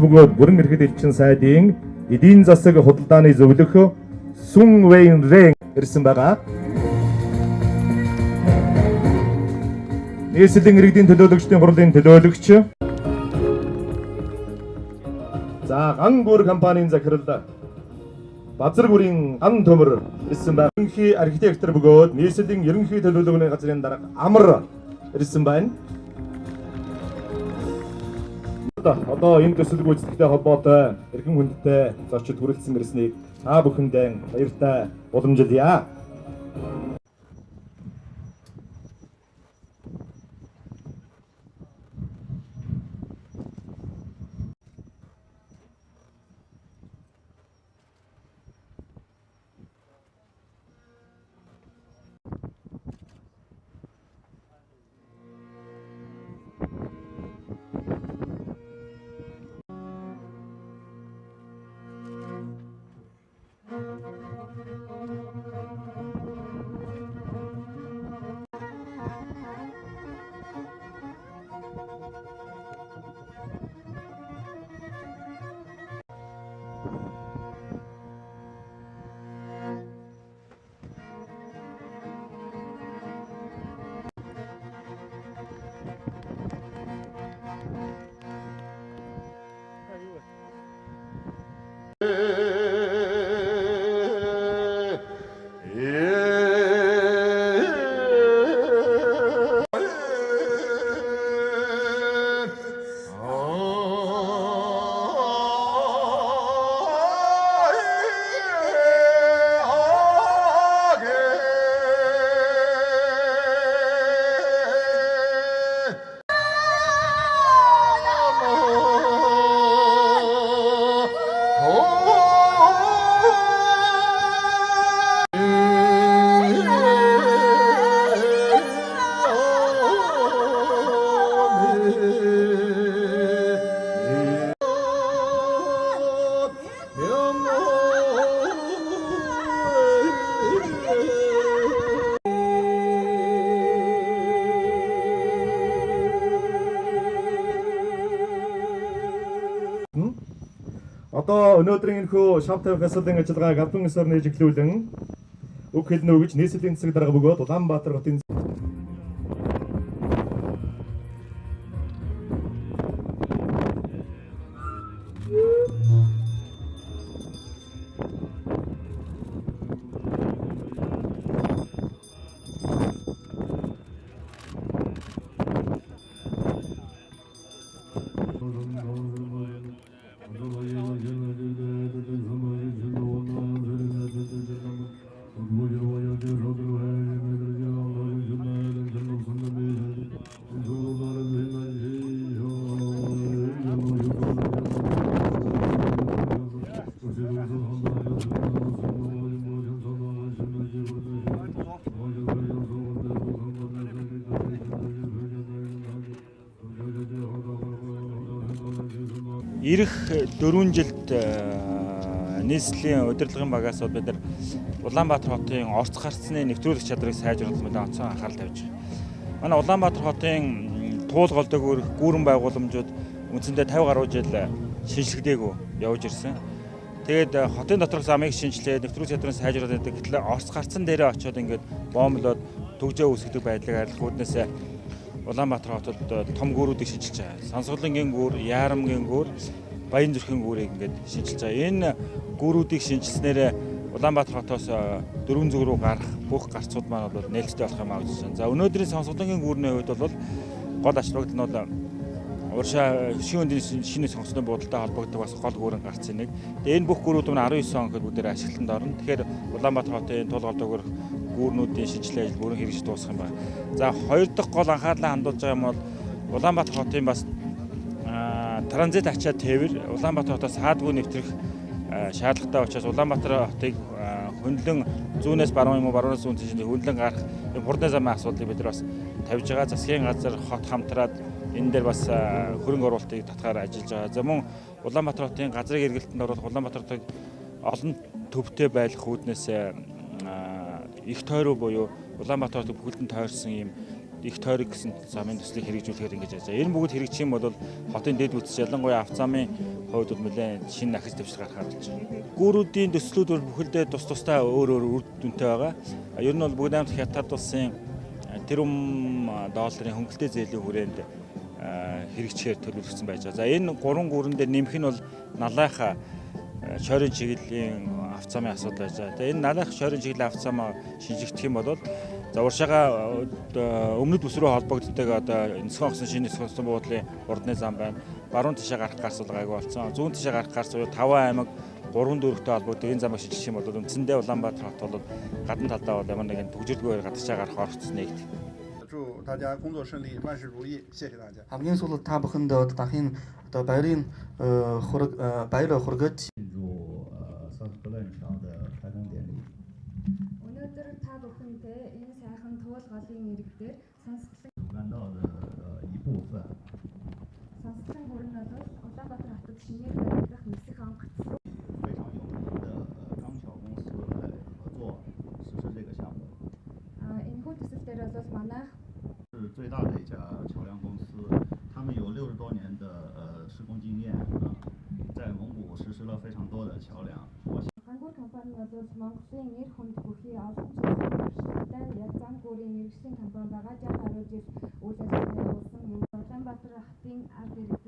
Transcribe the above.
бөгөөд бүрэн эрхэд элчин сайдын эдийн засаг худалдааны зөвлөх Сүн Вэйн Рэн ирсэн байгаа. Нийслэлийн иргэдийн төлөөлөгчдийн хурлын төлөөлөгч. За ган гүр компанийн захирал Базар бүрийн ган төмөр ирсэн байна. Ерөнхий архитектор бөгөөд нийслэлийн ерөнхий төлөөлөгчийн газрын дарга Амар ирсэн байна. Одоо энэ төсөл гүйцэтгэхтэй холбоотой эрхэм хүндтэй зочид хүрэлцэн ирснийг та бүхэндээ баяртай уламжилъя. Одоо өнөөдрийн энэхүү шав тавих асуудлын ажиллагааг албан ёсоор нээж эхлүүлэн үг хэлнэ үү гэж нийслэлийн засаг дарга бөгөөд Улаанбаатар хотын ирэх 4 жилд нийслэлийн удирдлагын багаас бид нар Улаанбаатар хотын орц гарцны нэвтрүүлэх чадрыг сайжруулах мэдээ онцгой анхаарал тавьж байгаа. Манай Улаанбаатар хотын туул голдог гүүрэн байгууламжууд үндсэндээ 50 гаруй жил шинжилгээгүй явж ирсэн. Тэгээд хотын доторх замыг шинжилээд нэвтрүүлэх чадрыг сайжруулдаг. Гэтэл орц гарцсан дээрээ очиод ингээд бомблоод төгжөө үүсгдэг байдлыг арилгах үүднээс Улаанбаатар хотод том гүүрүүдийг шинжилж байгаа. Сонсголонгийн гүүр, Яарамгийн гүүр, Баян зүрхийн гүүрийг ингээд шинжилж байгаа. Энэ гүүрүүдийг шинжилснээр Улаанбаатар хотоос дөрвөн зүг рүү гарах бүх гарцууд маань бол нээлттэй болох юм аа гэж байна. За өнөөдрийн сонсголонгийн гүүрний хувьд бол гол ач холбогдол нь бол уршаа шин өндийн шинэ сонгоцны буудалтай холбогддог бас гол гүүрэн гарцын нэг. Тэгээ энэ бүх гүүрүүд нь 19 он гэхэд бүгдээр ашиглалтанд орно. Тэгэхээр Улаанбаатар хотын туул голдог гүүрнүүдийн шинжилгээ ажил бүрэн хэрэгжиж дуусах юм байна. За хоёр дахь гол анхаарлаа хандуулж байгаа юм бол Улаанбаатар хотын бас транзит ачаа тээвэр Улаанбаатар хотоос хаадгүй нэвтрэх шаардлагатай учраас Улаанбаатар хотыг хөндлөн зүүнээс баруун юм уу баруунаас зүүн тийш хөндлөн гарах хурдны замын асуудлыг бид нар бас тавьж байгаа. Засгийн газар хот хамтраад энэ дээр бас хөрөнгө оруулалтыг татгаар ажиллаж байгаа. За мөн Улаанбаатар хотын газрыг эргэлтэнд оруулах Улаанбаатар хотыг олон төвтэй байлгах үүднээс их тойруу буюу Улаанбаатар хотыг бүхэлдэн тойрсон ийм их тойрог гэсэн замын төслийг хэрэгжүүлэхээр ингэж яаж. Энэ бүгд хэрэгжих юм бол хотын дэд бүтц ялангуяа авто замын хувьд бол нэлээд шинэ ахис дэвшил гарах болж байна. Гүүрүүдийн төслүүд бол бүхэлдээ тус тустай өөр үр дүнтэй байгаа. Ер нь бол бүгд амт хятад улсын тэрбум долларын хөнгөлтэй зээлийн хүрээнд хэрэгжихээр төлөвлөсөн байж байгаа. За энэ 3 гүрэн дээр нэмэх нь бол налайха шойрын чиглэлийн авцаамын асуудал байж байгаа. Тэгээ энэ налайх шойрын чиглэлийн авцаамаа шинжигдэх юм бол за уршаага өмнөд бүс рүү холбогддог одоо нисхэн огсон шинэ нисхэн огсон буудлын урдны зам байна. Баруун тишээ гарах гарс бол гайгүй болсон. Зүүн тишээ гарах гарс буюу 5 аймаг 3 дүүрэгтэй холбогддог энэ замыг шинжих юм бол үндсэндээ Улаанбаатар хот бол гадна талдаа бол ямар нэгэн төгжрөлгүй гадагшаа гарах оролцсон нэгт. 祝大家工作顺利，万事如意，谢谢大家。 хамгийн сүүлд та бүхэнд дахин одоо баярын баяр хүргэж 进入30轮桥的开通典礼。 Өнөөдөр та бүхэнтэй энэ сайхан туул голын иргэдээр сонсголын 主干道的一部分。 сонсголын гүрэн нь бол Улаанбаатар хотод шинээр баригдах нисэх онгоц. 非常有名的钢桥公司来合作实施这个项目。 Энэхүү төсөл дээр бол манайх 是最大的一家桥梁公司，他们有60多年的施工经验在蒙古实施了非常多的桥梁。我 Хангуур компани нь бол Монголын нэр хүнд бүхий олон жилийн туршлагатай яг зам гүрийн мэргэжлийн компани байгаа 60 гаруй жил үйл ажиллагаа явуулсан. Улаанбаатар хотын ард иргэд